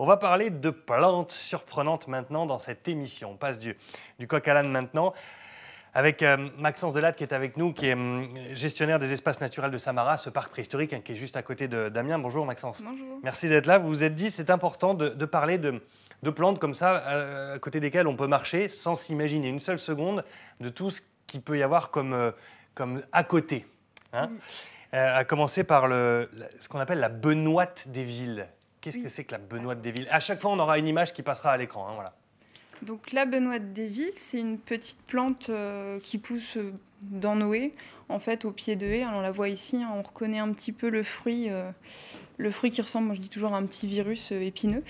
On va parler de plantes surprenantes maintenant dans cette émission. On passe du coq à l'âne maintenant avec Maxence Delatte qui est avec nous, qui est gestionnaire des espaces naturels de Samara, ce parc préhistorique qui est juste à côté d'Amiens. Bonjour Maxence. Bonjour. Merci d'être là. Vous vous êtes dit c'est important de parler de plantes comme ça, à côté desquelles on peut marcher sans s'imaginer une seule seconde de tout ce qu'il peut y avoir comme à côté. Hein, oui. À commencer par ce qu'on appelle la benoîte des villes. Qu'est-ce que c'est que la benoîte des villes? À chaque fois, on aura une image qui passera à l'écran. Hein, voilà. Donc la benoîte des villes, c'est une petite plante qui pousse dans nos haies, en fait au pied de haies. Alors, on la voit ici, hein, on reconnaît un petit peu le fruit qui ressemble, moi je dis toujours à un petit virus épineux.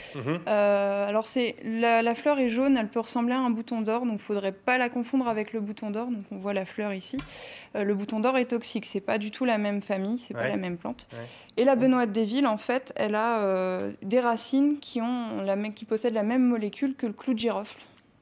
Alors la fleur est jaune, elle peut ressembler à un bouton d'or, donc il ne faudrait pas la confondre avec le bouton d'or. Donc on voit la fleur ici. Le bouton d'or est toxique, c'est pas du tout la même famille, c'est pas la même plante. Ouais. Et la benoîte des villes, en fait, elle a des racines qui possèdent la même molécule que le clou de girofle.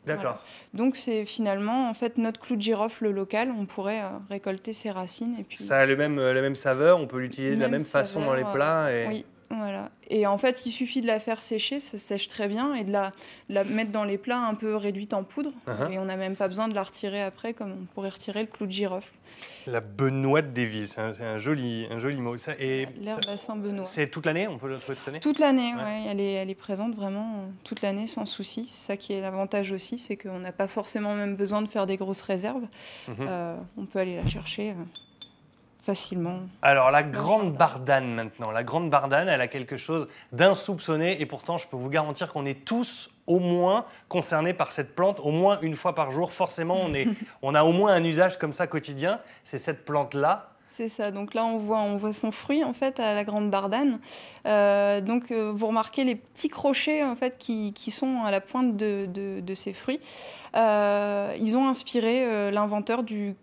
D'accord. Voilà. Donc c'est finalement en fait notre clou de girofle local. On pourrait récolter ses racines et puis. Ça a la même saveur. On peut l'utiliser de la même façon dans les plats. Et... Oui, voilà. Et en fait, il suffit de la faire sécher, ça sèche très bien, et de la mettre dans les plats un peu réduite en poudre. Et on n'a même pas besoin de la retirer après, comme on pourrait retirer le clou de girofle. La benoîte des villes, c'est un joli mot. L'herbacin benoît. C'est toute l'année, on peut le trouver toute l'année? Toute l'année, ouais. Elle est présente vraiment toute l'année sans souci. C'est ça qui est l'avantage aussi, c'est qu'on n'a pas forcément même besoin de faire des grosses réserves. On peut aller la chercher facilement. Alors la grande bardane maintenant. La grande bardane, elle a quelque chose d'insoupçonné et pourtant je peux vous garantir qu'on est tous au moins concernés par cette plante, au moins une fois par jour. Forcément, on a au moins un usage comme ça quotidien. C'est cette plante-là. C'est ça. Donc là, on voit son fruit en fait à la grande bardane. Vous remarquez les petits crochets en fait qui sont à la pointe de ces fruits. Ils ont inspiré l'inventeur du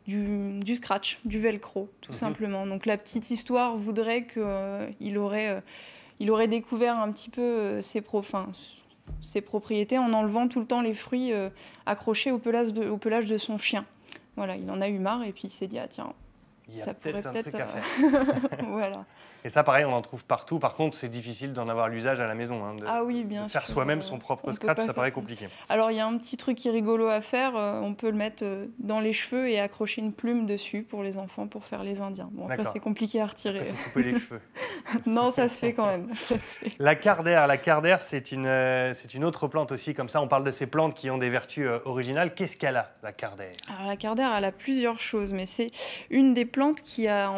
scratch, du velcro, tout simplement. Donc la petite histoire voudrait qu'il aurait découvert un petit peu ses propriétés en enlevant tout le temps les fruits accrochés au pelage de son chien. Voilà, il en a eu marre et puis il s'est dit ah tiens. Il y a peut-être un truc à faire. Voilà. Et ça, pareil, on en trouve partout. Par contre, c'est difficile d'en avoir l'usage à la maison. Hein, ah oui, bien sûr. De faire soi-même son propre scratch, ça paraît compliqué. Alors, il y a un petit truc qui est rigolo à faire. On peut le mettre dans les cheveux et accrocher une plume dessus pour les enfants, pour faire les Indiens. Bon, après, c'est compliqué à retirer. Il faut couper les cheveux. Non, ça se fait quand même. La cardère, c'est une autre plante aussi. Comme ça, on parle de ces plantes qui ont des vertus originales. Qu'est-ce qu'elle a, la cardère? Alors, la cardère, elle a plusieurs choses, mais c'est une des plantes qui a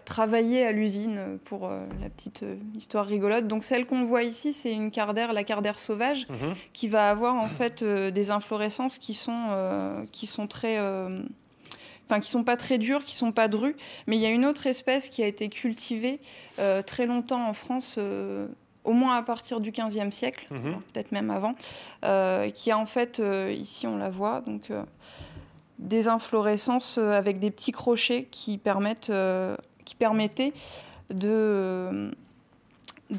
travaillé à l'usine pour la petite histoire rigolote. Donc celle qu'on voit ici, c'est une cardère, la cardère sauvage, qui va avoir en fait des inflorescences qui sont très... qui sont pas très dures, qui sont pas drues. Mais il y a une autre espèce qui a été cultivée très longtemps en France, au moins à partir du XVe siècle, peut-être même avant, qui a en fait, ici on la voit, donc des inflorescences avec des petits crochets qui permettaient de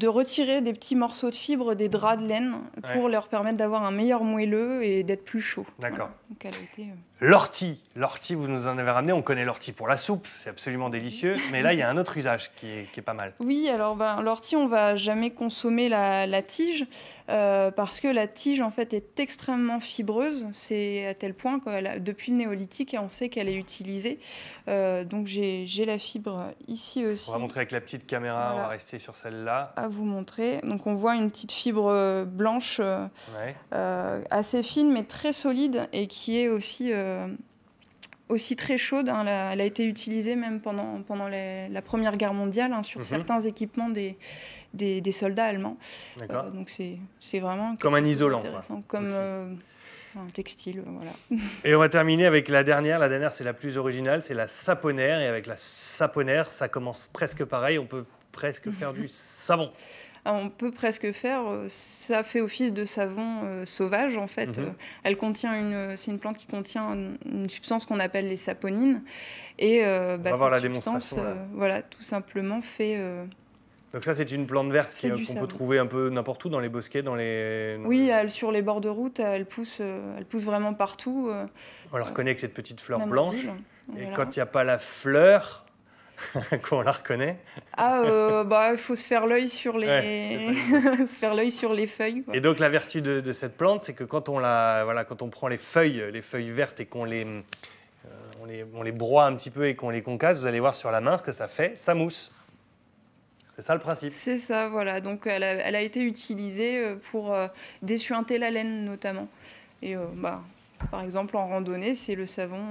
retirer des petits morceaux de fibres des draps de laine pour leur permettre d'avoir un meilleur moelleux et d'être plus chaud. D'accord. Voilà. Donc elle a été... L'ortie, vous nous en avez ramené. On connaît l'ortie pour la soupe, c'est absolument délicieux. Mais là, il y a un autre usage qui est pas mal. Oui, alors l'ortie, on ne va jamais consommer la tige parce que la tige, en fait, est extrêmement fibreuse. C'est à tel point que depuis le néolithique, on sait qu'elle est utilisée. Donc j'ai la fibre ici aussi. On va montrer avec la petite caméra, voilà. On va rester sur celle-là. À vous montrer. Donc on voit une petite fibre blanche assez fine mais très solide et qui est aussi très chaude. Hein. Elle a été utilisée même pendant la Première Guerre mondiale sur certains équipements des soldats allemands. Donc c'est vraiment comme un isolant, intéressant, comme un textile, voilà. Et on va terminer avec la dernière. La dernière, c'est la plus originale, c'est la saponaire. Et avec la saponaire, ça commence presque pareil. On peut presque faire du savon. On peut presque faire, ça fait office de savon sauvage en fait. Elle contient c'est une plante qui contient une substance qu'on appelle les saponines. Et on va voir la démonstration. Voilà, tout simplement fait... Donc ça, c'est une plante verte qu'on peut trouver un peu n'importe où, dans les bosquets, Oui, sur les bords de route, elle pousse vraiment partout. On la reconnaît avec cette petite fleur blanche. Et voilà. Quand il n'y a pas la fleur... qu'on la reconnaît. Il faut se faire l'œil sur les, se faire l'œil sur les feuilles, quoi. Et donc la vertu de cette plante, c'est que quand quand on prend les feuilles vertes et qu'on on les broie un petit peu et qu'on les concasse, vous allez voir sur la main ce que ça fait, ça mousse. C'est ça le principe. C'est ça, voilà. Donc elle a été utilisée pour dessuinter la laine notamment. Et par exemple en randonnée, c'est le savon.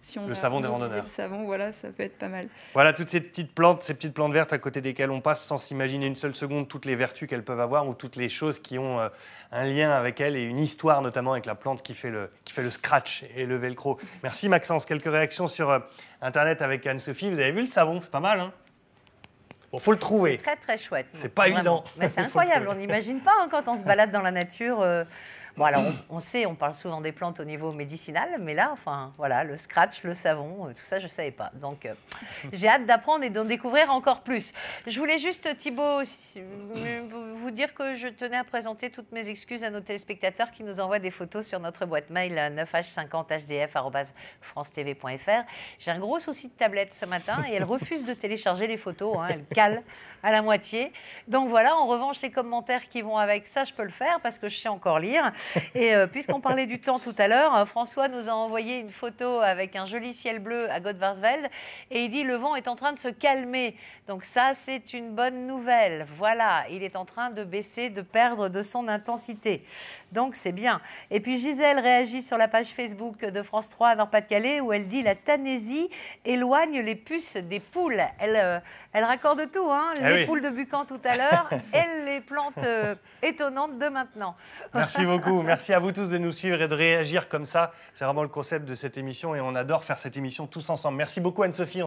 Si on le savon des randonneurs. Le savon, voilà, ça peut être pas mal. Voilà toutes ces petites plantes vertes à côté desquelles on passe sans s'imaginer une seule seconde toutes les vertus qu'elles peuvent avoir ou toutes les choses qui ont un lien avec elles et une histoire notamment avec la plante qui fait le scratch et le velcro. Merci Maxence. Quelques réactions sur Internet avec Anne-Sophie. Vous avez vu le savon, c'est pas mal, hein? Bon, faut le trouver. C'est très très chouette. C'est pas évident. Mais c'est incroyable, on n'imagine pas quand on se balade dans la nature. Bon, alors on sait, on parle souvent des plantes au niveau médicinal, mais là, enfin, voilà, le scratch, le savon, tout ça, je ne savais pas. Donc, j'ai hâte d'apprendre et d'en découvrir encore plus. Je voulais juste, Thibaut, vous dire que je tenais à présenter toutes mes excuses à nos téléspectateurs qui nous envoient des photos sur notre boîte mail 9h50hdf@francetv.fr. J'ai un gros souci de tablette ce matin et elle refuse de télécharger les photos, hein, elle cale à la moitié. Donc voilà, en revanche, les commentaires qui vont avec ça, je peux le faire parce que je sais encore lire. Et puisqu'on parlait du temps tout à l'heure, François nous a envoyé une photo avec un joli ciel bleu à Godvarsveld et il dit le vent est en train de se calmer. Donc ça, c'est une bonne nouvelle. Voilà, il est en train de baisser, de perdre de son intensité. Donc c'est bien. Et puis Gisèle réagit sur la page Facebook de France 3 à Nord-Pas-de-Calais où elle dit la Tanésie éloigne les puces des poules. Elle raccorde tout, hein, les poules de Bucan tout à l'heure et les plantes étonnantes de maintenant. Merci beaucoup. Merci à vous tous de nous suivre et de réagir comme ça. C'est vraiment le concept de cette émission et on adore faire cette émission tous ensemble. Merci beaucoup Anne-Sophie.